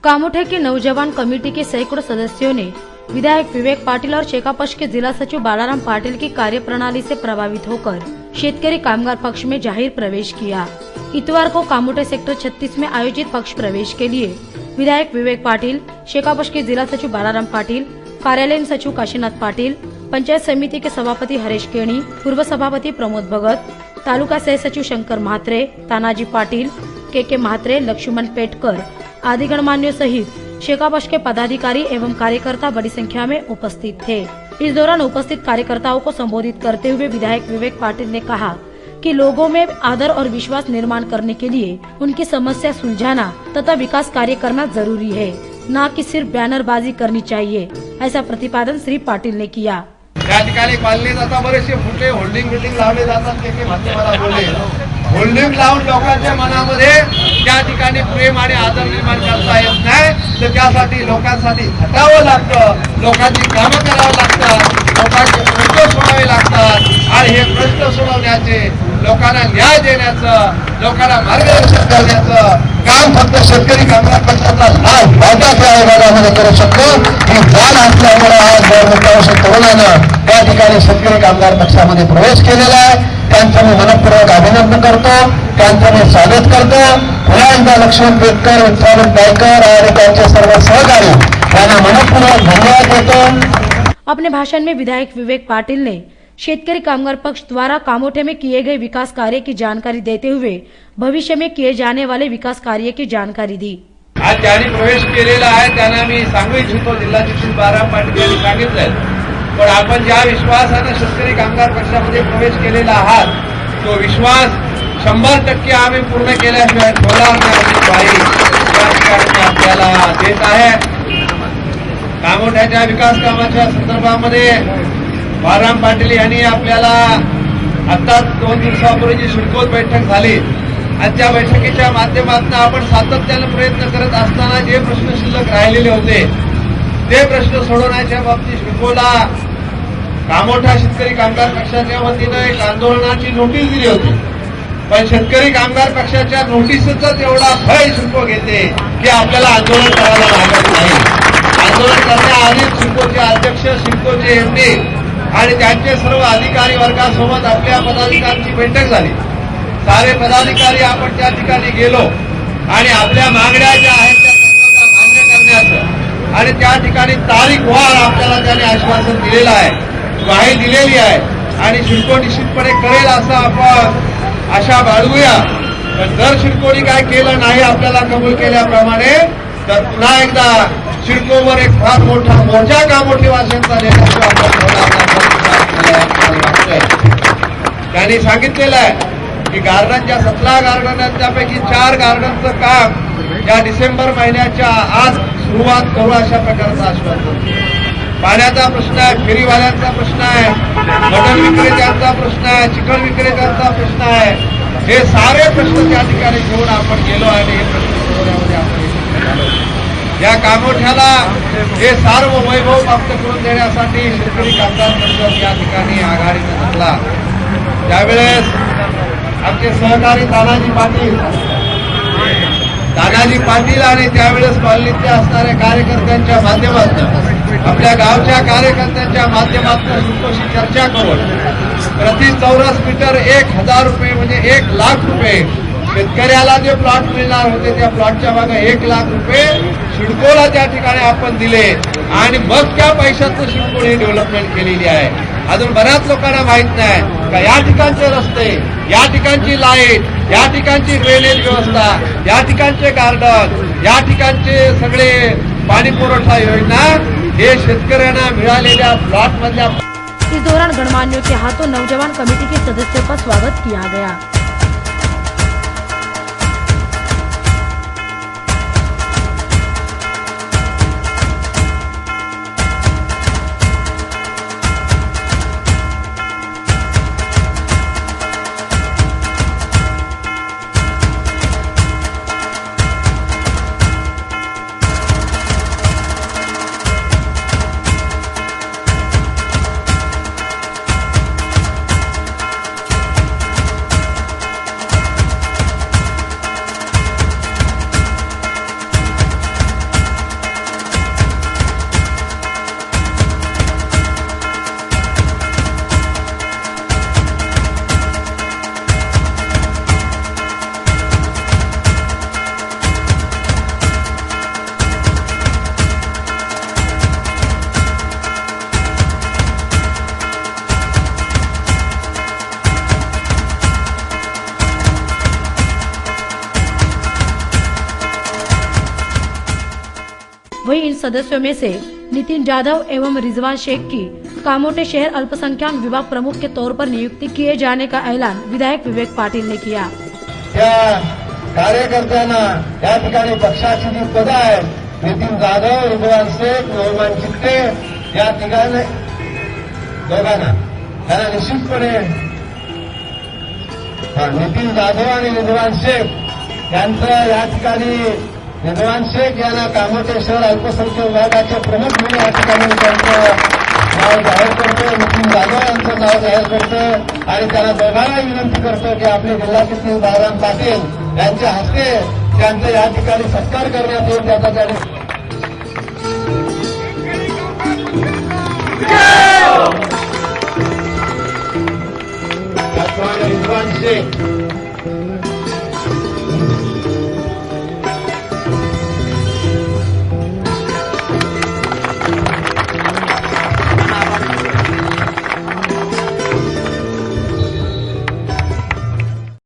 कामोठे के नौजवान कमेटी के सैकड़ों सदस्यों ने विधायक विवेक पाटिल और शेकापश के जिला सचिव बालाराम पाटिल की कार्यप्रणाली से प्रभावित होकर शेतकरी कामगार पक्ष में जाहिर प्रवेश किया। इतवार को कामोठे सेक्टर 36 में आयोजित पक्ष प्रवेश के लिए विधायक विवेक पाटिल, शेकापश के जिला सचिव बालाराम पाटिल, कार्यालयीन सचिव काशीनाथ पाटिल, पंचायत समिति के सभापति हरेश केणी, पूर्व सभापति प्रमोद भगत, तालुका सह सचिव शंकर म्हात्रे, तानाजी पाटिल, के म्हात्रे, लक्ष्मण पेटकर आदि गणमान्यों सहित शेकापश के पदाधिकारी एवं कार्यकर्ता बड़ी संख्या में उपस्थित थे। इस दौरान उपस्थित कार्यकर्ताओं को संबोधित करते हुए विधायक विवेक पाटिल ने कहा कि लोगों में आदर और विश्वास निर्माण करने के लिए उनकी समस्या सुलझाना तथा विकास कार्य करना जरूरी है, न कि सिर्फ बैनरबाजी करनी चाहिए। ऐसा प्रतिपादन श्री पाटिल ने किया। त्या ठिकाणी पाळले जातात बरेचसे फुटे होल्डिंग बिल्डिंग लावले जातात ते माध्यमाला बोलले होल्डिंग लावून लोकांच्या मनामध्ये त्या ठिकाणी प्रेम आणि आदर निर्माण करता येत नाही तर त्यासाठी लोकांसाठी झटावं लागतं, लोकांची कामं करावं लागतात, लोकांचे प्रश्न सोडवावे लागतात आणि हे प्रश्न सोडवण्याचे लोकांना न्याय देण्याचं, लोकांना मार्गदर्शन करण्याचं काम फक्त शेतकरी कामगार पक्षाचा लाभ वाटाच्या आयोगामध्ये करू शकतो। ही जाण असल्यामुळे आज वर्ष तरुणानं त्या ठिकाणी शेतकरी कामगार पक्षामध्ये प्रवेश केलेला आहे। त्यांचं मी मनपूर्वक अभिनंदन करतो, त्यांचं मी स्वागत करतो। पुन्हा एकदा लक्ष्मण पेटकर, विठ्ठल गायकर आणि त्यांचे सर्व सहकारी यांना मनपूर्वक धन्यवाद देतो। अपने भाषण में विधायक विवेक पाटिल ने शेतकरी कामगार पक्ष द्वारा कामोठे में किए गए विकास कार्य की जानकारी देते हुए भविष्य में किए जाने वाले विकास कार्य की जानकारी दी। आज ज्यांनी प्रवेश केलेला आहे त्यांना मी सांगू इच्छितो, जिल्हाधिकारी बालाराम पाटील यांनी सांगितलं, पण आपण ज्या विश्वासाने शेतकरी कामगार पक्षामध्ये प्रवेश केलेला आहात तो विश्वास 100% आम्ही पूर्ण केल्याशिवाय होणार नाही आपल्याला देत आहे। कामोठ्याच्या विकास कामाच्या संदर्भामध्ये बालाराम पाटील यांनी आपल्याला आता 2 दिवसापूर्वी जी शिडकोत बैठक झाली आणि त्या बैठकीच्या माध्यमातून आपण सातत्याने प्रयत्न करत असताना जे प्रश्न शिल्लक राहिलेले होते ते प्रश्न सोडवण्याच्या बाबतीत शिडकोला कामोठा शेतकरी कामगार पक्षाच्या वतीनं एक आंदोलनाची नोटीस दिली होती, पण शेतकरी कामगार पक्षाच्या नोटीसचाच एवढा भय शिडको घेते की आपल्याला आंदोलन करायला लागत नाही। आंदोलन करण्याआधी शिडकोचे अध्यक्ष, शिडकोचे एमडी आणि त्यांचे सर्व अधिकारी वर्गासोबत आपल्या पदाधिकाऱ्यांची बैठक झाली। सारे पदाधिकारी आपण त्या ठिकाणी गेलो आणि आपल्या मागण्या ज्या आहेत त्या सर्वांना मान्य करण्याचं आणि त्या ठिकाणी तारीखवार आपल्याला त्याने आश्वासन दिलेलं आहे, ग्वाही दिलेली आहे आणि शिडको निश्चितपणे करेल असं आपण आशा बाळगूया। पण जर शिडकोनी काय केलं नाही आपल्याला कबूल केल्याप्रमाणे तर पुन्हा एकदा शिडकोवर एक फार मोठा मोर्चा कामोठे वासियांचा नेतृत्व त्यांनी सांगितलेलं आहे की गार्डनच्या 17 गार्डन आहेत त्यापैकी 4 गार्डनचं काम या डिसेंबर महिन्याच्या आज सुरुवात करू अशा प्रकारचं आश्वासन। पाण्याचा प्रश्न आहे, फेरीवाल्यांचा प्रश्न आहे, मटण विक्रेत्यांचा प्रश्न आहे, चिकन विक्रेत्यांचा प्रश्न आहे, हे सारे प्रश्न त्या ठिकाणी घेऊन आपण गेलो आणि हे प्रश्न सोडवण्यामध्ये आपण या कामोठ्याला हे सर्व वैभव प्राप्त करून देण्यासाठी शेतकरी कामगार पक्ष या ठिकाणी आघाडीने बसला। त्यावेळेस आमचे सहकारी तानाजी पाटील आणि त्यावेळेस कॉलनीतले असणाऱ्या कार्यकर्त्यांच्या माध्यमातून आपल्या गावच्या कार्यकर्त्यांच्या माध्यमातून शिडकोशी चर्चा करून प्रति चौरस मीटर 1000 रुपये म्हणजे 1 लाख रुपये शेतकऱ्याला जे प्लॉट मिळणार होते त्या प्लॉटच्या मागे 1 लाख रुपये शिडकोला त्या ठिकाणी आपण दिले आणि मग त्या पैशातून शिडकोने डेव्हलपमेंट केलेली आहे। अजून बऱ्याच लोकांना माहित नाही का या ठिकाणचे रस्ते, या ठिकाणची लाईट, या ठिकाणची ड्रेनेज व्यवस्था, या ठिकाणचे गार्डन, या ठिकाणचे सगळे पाणी पुरवठा योजना हे शेतकऱ्यांना मिळालेल्या प्लॉट मधल्या। इस दौरान गणमान्यों के हाथों नौजवान कमेटी के सदस्यों का स्वागत किया गया। वहीं इन सदस्यों में से नितिन जाधव एवं रिजवान शेख की कामोटे शहर अल्पसंख्यक विभाग प्रमुख के तौर पर नियुक्ति किए जाने का ऐलान विधायक विवेक पाटील ने किया। त्या कार्यकर्त्यांना या ठिकाणी पक्षाची जी पदं आहेत, नितीन जाधव, रिजवान शेख, नोमान चित्ते या दोघांना त्यांना निश्चितपणे नितीन जाधव आणि रिजवान शेख यांचं या ठिकाणी रिजवान शेख यांना कामोटे शहर अल्पसंख्याक विभागाचे प्रमुख म्हणून या ठिकाणी त्यांचं नाव जाहीर करतो, नितीन जाधव यांचं नाव जाहीर करतो आणि त्यांना दोघांना विनंती करतो की आपले जिल्हाधिकारी बाळाराम पाटील यांच्या हस्ते त्यांचा या ठिकाणी सत्कार करण्यात येईल। त्याचा त्यांनी रिजवान शेख